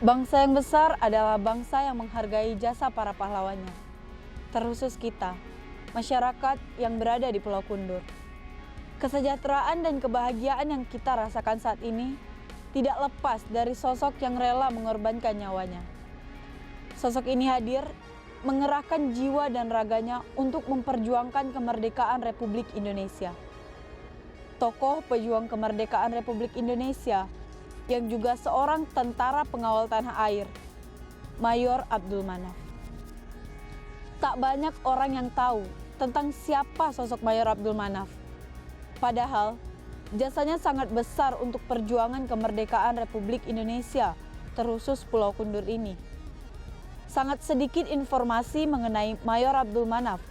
Bangsa yang besar adalah bangsa yang menghargai jasa para pahlawannya, terkhusus kita, masyarakat yang berada di Pulau Kundur. Kesejahteraan dan kebahagiaan yang kita rasakan saat ini tidak lepas dari sosok yang rela mengorbankan nyawanya. Sosok ini hadir mengerahkan jiwa dan raganya untuk memperjuangkan kemerdekaan Republik Indonesia. Tokoh pejuang kemerdekaan Republik Indonesia yang juga seorang tentara pengawal tanah air, Mayor Abdul Manaf. Tak banyak orang yang tahu tentang siapa sosok Mayor Abdul Manaf. Padahal, jasanya sangat besar untuk perjuangan kemerdekaan Republik Indonesia, terkhusus Pulau Kundur ini. Sangat sedikit informasi mengenai Mayor Abdul Manaf,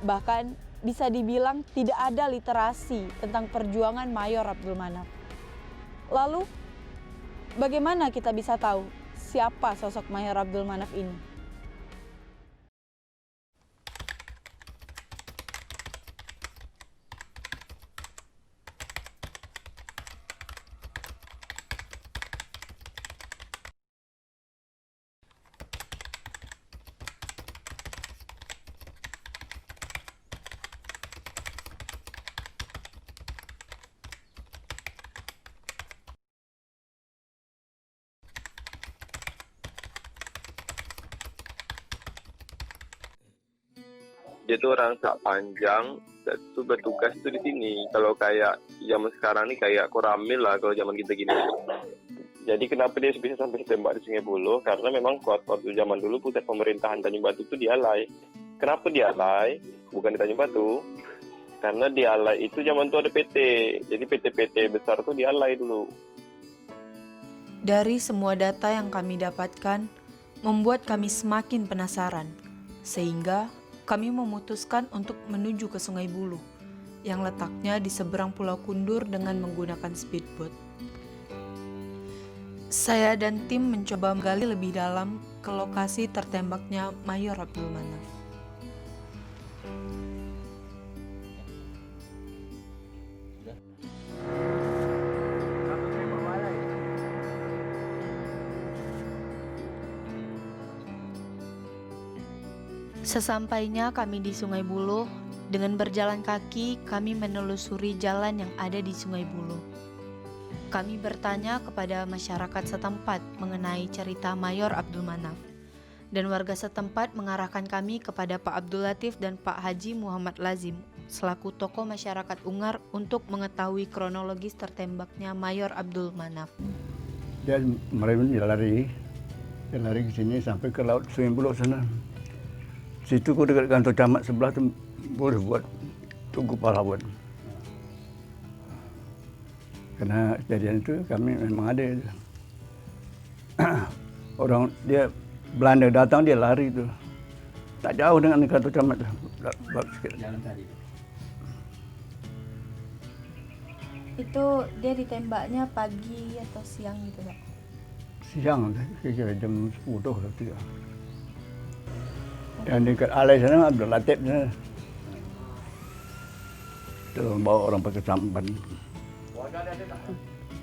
bahkan bisa dibilang tidak ada literasi tentang perjuangan Mayor Abdul Manaf. Lalu, bagaimana kita bisa tahu siapa sosok Mayor Abdul Manaf ini? Dia tuh orang sak panjang, dan tuh bertugas tuh di sini. Kalau kayak zaman sekarang nih kayak Koramil lah kalau zaman kita gini. Jadi kenapa dia bisa sampai ditembak di Sungai Buloh? Karena memang waktu zaman dulu pusat pemerintahan Tanjung Batu itu di Alai. Kenapa di Alai? Bukan di Tanjung Batu. Karena di Alai itu zaman itu ada PT. Jadi PT-PT besar tuh di Alai dulu. Dari semua data yang kami dapatkan, membuat kami semakin penasaran. Sehingga kami memutuskan untuk menuju ke Sungai Buloh yang letaknya di seberang Pulau Kundur dengan menggunakan speedboat. Saya dan tim mencoba menggali lebih dalam ke lokasi tertembaknya Mayor Abdul Manaf. Sesampainya kami di Sungai Buloh, dengan berjalan kaki kami menelusuri jalan yang ada di Sungai Buloh. Kami bertanya kepada masyarakat setempat mengenai cerita Mayor Abdul Manaf. Dan warga setempat mengarahkan kami kepada Pak Abdul Latif dan Pak Haji Muhammad Lazim selaku tokoh masyarakat Ungar untuk mengetahui kronologis tertembaknya Mayor Abdul Manaf. Dia lari ke sini sampai ke laut Sungai Buloh sana. Situ kok dekat kantor camat sebelah tu boleh buat tunggu pahlawan. Karena kejadian itu kami memang ada. Orang dia Belanda datang dia lari tu. Tak jauh dengan kantor camat tu. Jalan tadi. Itu dia ditembaknya pagi atau siang gitu, Pak? Siang, kira-kira jam 10 atau 3. Dan dekat Alai sana Abdul Latif sana. Itu bawa orang pakai sampan.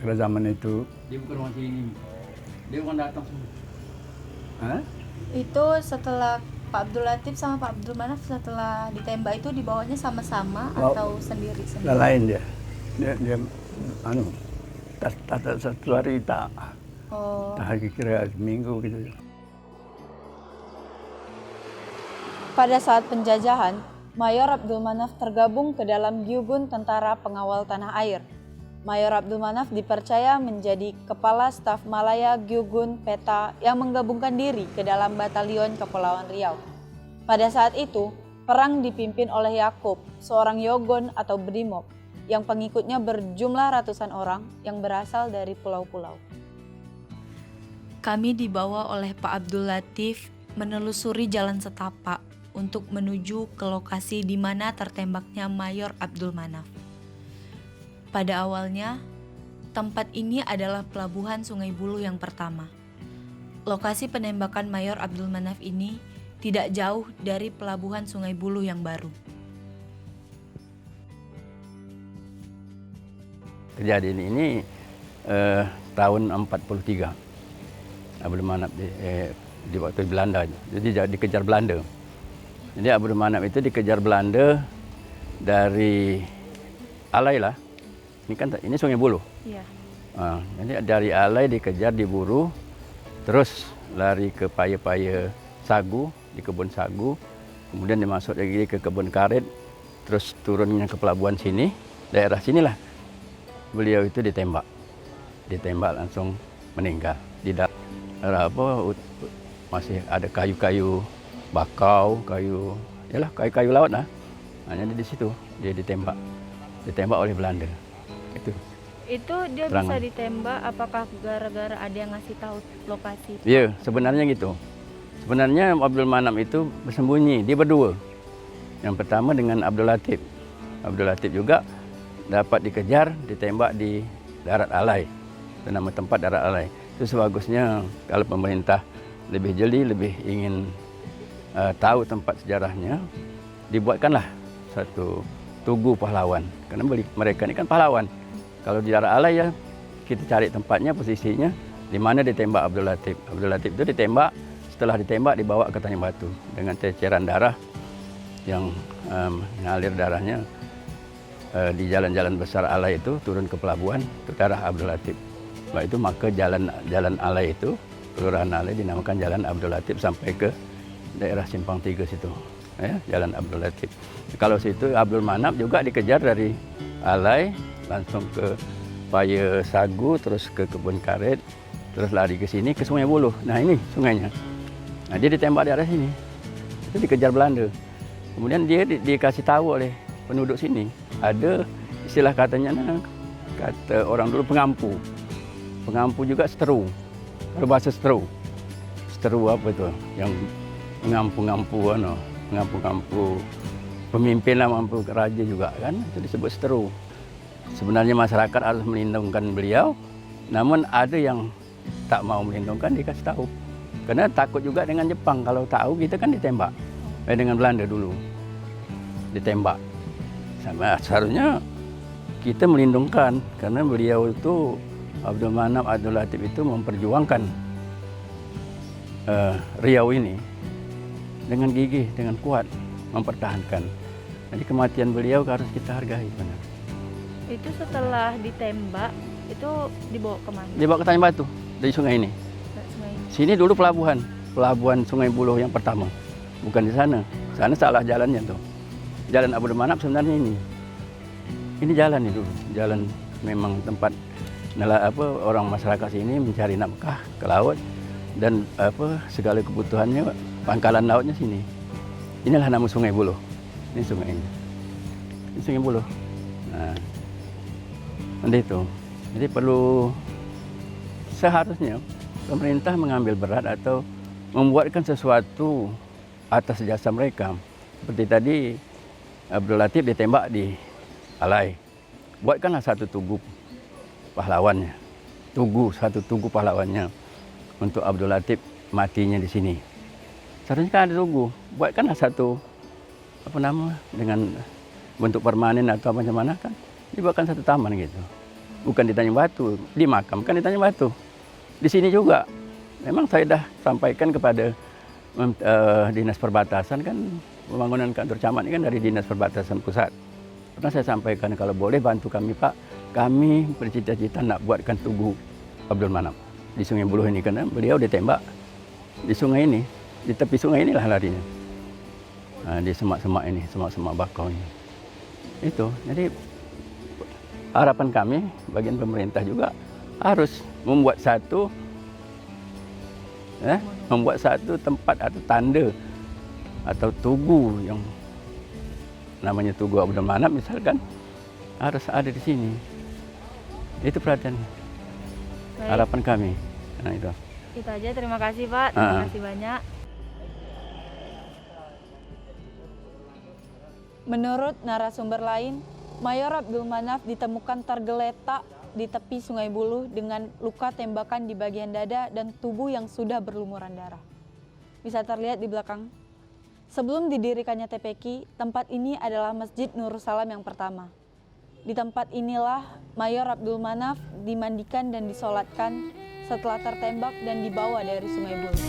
Pada zaman itu. Dia bukan orang sini. Dia bukan datang semua. Hah? Itu setelah Pak Abdul Latif sama Pak Abdul Manaf setelah ditembak itu dibawanya sama-sama atau sendiri-sendiri? Lain dia. Dia tak satu hari tak. Oh. Tak kira seminggu gitu. Pada saat penjajahan, Mayor Abdul Manaf tergabung ke dalam Gyugun Tentara Pengawal Tanah Air. Mayor Abdul Manaf dipercaya menjadi Kepala Staf Malaya Gyugun Peta yang menggabungkan diri ke dalam Batalion Kepulauan Riau. Pada saat itu, perang dipimpin oleh Yakub, seorang Yogon atau Brimob, yang pengikutnya berjumlah ratusan orang yang berasal dari pulau-pulau. Kami dibawa oleh Pak Abdul Latif menelusuri jalan setapak untuk menuju ke lokasi di mana tertembaknya Mayor Abdul Manaf. Pada awalnya, tempat ini adalah pelabuhan Sungai Buluh yang pertama. Lokasi penembakan Mayor Abdul Manaf ini tidak jauh dari pelabuhan Sungai Buluh yang baru. Kejadian ini tahun 43. Abdul Manaf di waktu Belanda. Jadi dikejar Belanda. Jadi Abdul Manaf itu dikejar Belanda dari Alai lah. Ini Sungai Buluh. Iya. Jadi dari Alai dikejar, diburu, terus lari ke paya-paya sagu, di kebun sagu, kemudian dimasuk lagi ke kebun karet, terus turunnya ke pelabuhan sini, daerah sinilah beliau itu ditembak langsung meninggal. Di dalam masih ada kayu-kayu bakau, kayu-kayu laut lah. Hanya di situ dia ditembak oleh Belanda. Itu dia Serangan. bisa ditembak apakah gara-gara ada yang ngasih tahu lokasi? Iya, sebenarnya gitu. Sebenarnya Abdul Manaf itu bersembunyi, dia berdua. Yang pertama dengan Abdul Latif. Abdul Latif juga dapat dikejar, ditembak di Darat Alai. Itu nama tempat Darat Alai. Itu sebagusnya kalau pemerintah lebih jeli, lebih ingin tahu tempat sejarahnya, dibuatkanlah satu tugu pahlawan. Karena mereka ini kan pahlawan. Kalau di Darat Alai ya kita cari tempatnya, posisinya di mana ditembak Abdul Latif. Abdul Latif itu ditembak, setelah ditembak dibawa ke Tanjung Batu dengan ceceran darah yang mengalir darahnya di jalan-jalan besar Alai itu turun ke pelabuhan, itu darah Abdul Latif. Sebab itu maka jalan Alai itu, Kelurahan Alai dinamakan Jalan Abdul Latif sampai ke daerah Simpang 3 situ. Ya, Jalan Abdul Latif. Kalau situ Abdul Manaf juga dikejar dari Alai langsung ke paya sagu, terus ke kebun karet, terus lari ke sini ke Sungai Buluh. Nah ini sungainya. Nah dia ditembak di arah sini. Itu dikejar Belanda. Kemudian dia dikasih tahu oleh penduduk sini. Ada istilah katanya, kata orang dulu pengampu. Pengampu juga seteru. Berbahasa seteru. Seteru apa itu? Yang mengampu-ngampu, mengampu-ngampu pemimpin lah, mengampu raja juga kan. Itu disebut seteru. Sebenarnya masyarakat harus melindungkan beliau, namun ada yang tak mau melindungkan, dikasih tahu. Karena takut juga dengan Jepang, kalau tahu kita kan ditembak. Dengan Belanda dulu, ditembak. Sama seharusnya kita melindungkan, karena beliau itu, Abdul Manaf, Abdul Latif itu memperjuangkan Riau ini dengan gigih, dengan kuat, mempertahankan. Jadi kematian beliau harus kita hargai benar. Itu setelah ditembak, itu dibawa kemana? Dibawa ke Tanjung Batu dari sungai ini. Sungai. Sini dulu pelabuhan Sungai Buluh yang pertama, bukan di sana. Sana salah jalannya tuh. Jalan Abdul Manaf sebenarnya ini. Ini jalan itu, jalan memang tempat orang masyarakat sini mencari nafkah ke laut dan segala kebutuhannya pangkalan lautnya sini. Inilah nama Sungai Buluh. Ini sungai ini. Ini Sungai Buluh. Nah, itu. Jadi perlu seharusnya pemerintah mengambil berat atau membuatkan sesuatu atas jasa mereka. Seperti tadi Abdul Latif ditembak di Alai. Buatkanlah satu tugu pahlawannya. Satu tugu pahlawannya untuk Abdul Latif matinya di sini. Seharusnya kan ada tugu. Buatkanlah satu dengan bentuk permanen atau macam mana kan. Dibuatkan satu taman gitu. Bukan di Tanjung Batu, dimakamkan di Tanjung Batu. Di sini juga. Memang saya dah sampaikan kepada Dinas Perbatasan kan, pembangunan kantor camat ini kan dari Dinas Perbatasan Pusat. Pernah saya sampaikan kalau boleh bantu kami Pak, kami bercita-cita nak buatkan tugu Abdul Manaf di Sungai Buluh ini karena beliau ditembak di sungai ini, di tepi sungai inilah larinya. Nah, di semak-semak ini, semak-semak bakau ini. Itu, jadi harapan kami, bagian pemerintah juga harus membuat satu tempat atau tanda atau tugu yang namanya Tugu Abdul Manaf misalkan harus ada di sini. Itu perhatian harapan kami. Nah, itu. Itu aja, terima kasih Pak, terima kasih banyak. Menurut narasumber lain, Mayor Abdul Manaf ditemukan tergeletak di tepi Sungai Buluh dengan luka tembakan di bagian dada dan tubuh yang sudah berlumuran darah. Bisa terlihat di belakang. Sebelum didirikannya TPQ, tempat ini adalah Masjid Nursalam yang pertama. Di tempat inilah Mayor Abdul Manaf dimandikan dan disolatkan setelah tertembak dan dibawa dari Sungai Buluh.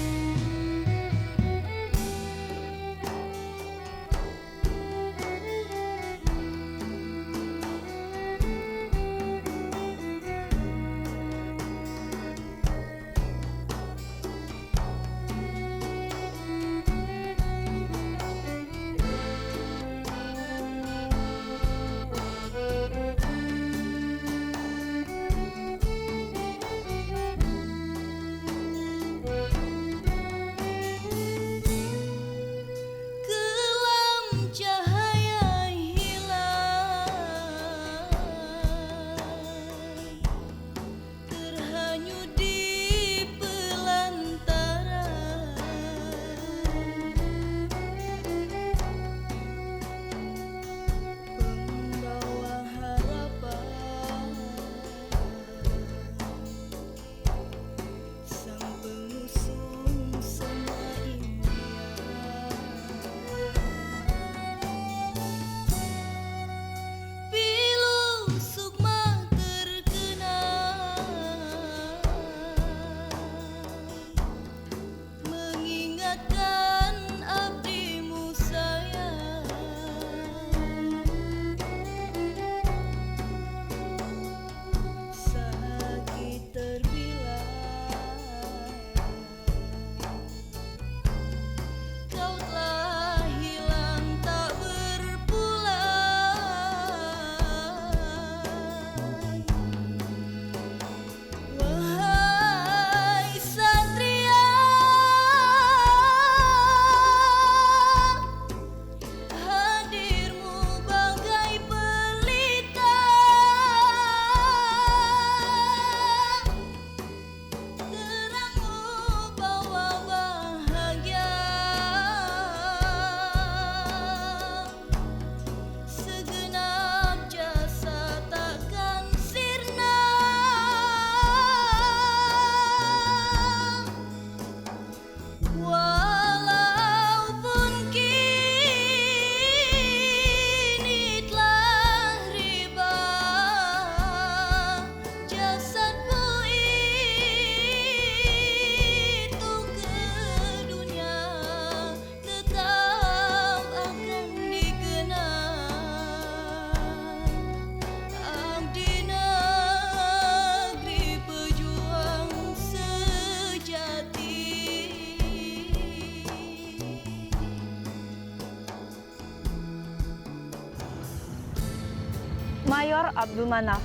Mayor Abdul Manaf,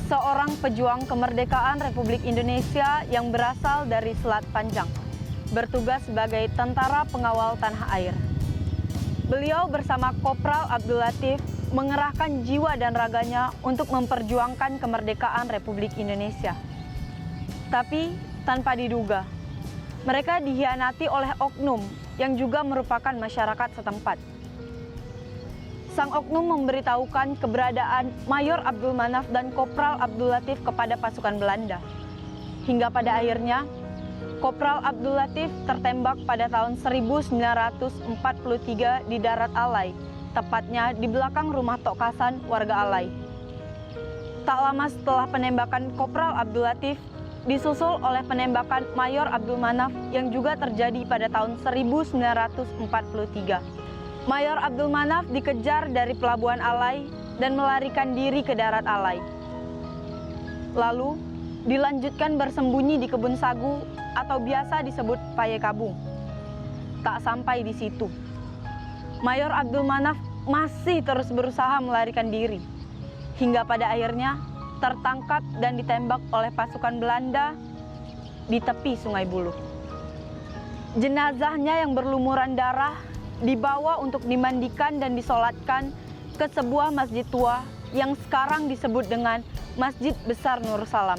seorang pejuang kemerdekaan Republik Indonesia yang berasal dari Selat Panjang, bertugas sebagai tentara pengawal tanah air. Beliau bersama Kopral Abdul Latif mengerahkan jiwa dan raganya untuk memperjuangkan kemerdekaan Republik Indonesia. Tapi tanpa diduga, mereka dikhianati oleh oknum yang juga merupakan masyarakat setempat. Sang oknum memberitahukan keberadaan Mayor Abdul Manaf dan Kopral Abdul Latif kepada pasukan Belanda. Hingga pada akhirnya, Kopral Abdul Latif tertembak pada tahun 1943 di Darat Alai, tepatnya di belakang rumah Tokasan warga Alai. Tak lama setelah penembakan Kopral Abdul Latif, disusul oleh penembakan Mayor Abdul Manaf yang juga terjadi pada tahun 1943. Mayor Abdul Manaf dikejar dari pelabuhan Alai dan melarikan diri ke Darat Alai. Lalu, dilanjutkan bersembunyi di kebun sagu atau biasa disebut Payekabung. Tak sampai di situ, Mayor Abdul Manaf masih terus berusaha melarikan diri, hingga pada akhirnya tertangkap dan ditembak oleh pasukan Belanda di tepi Sungai Buluh. Jenazahnya yang berlumuran darah dibawa untuk dimandikan dan disolatkan ke sebuah masjid tua yang sekarang disebut dengan Masjid Besar Nursalam.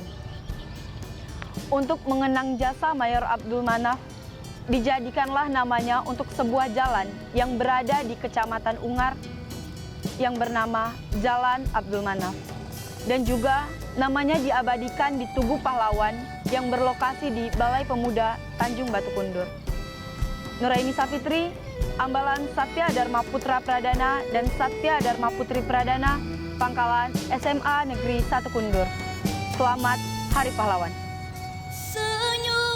Untuk mengenang jasa Mayor Abdul Manaf, dijadikanlah namanya untuk sebuah jalan yang berada di Kecamatan Ungar, yang bernama Jalan Abdul Manaf. Dan juga namanya diabadikan di Tugu Pahlawan yang berlokasi di Balai Pemuda Tanjung Batu Kundur. Nuraini Safitri, Ambalan Satya Dharma Putra Pradana dan Satya Dharma Putri Pradana, Pangkalan SMA Negeri 1 Kundur. Selamat Hari Pahlawan. Senyum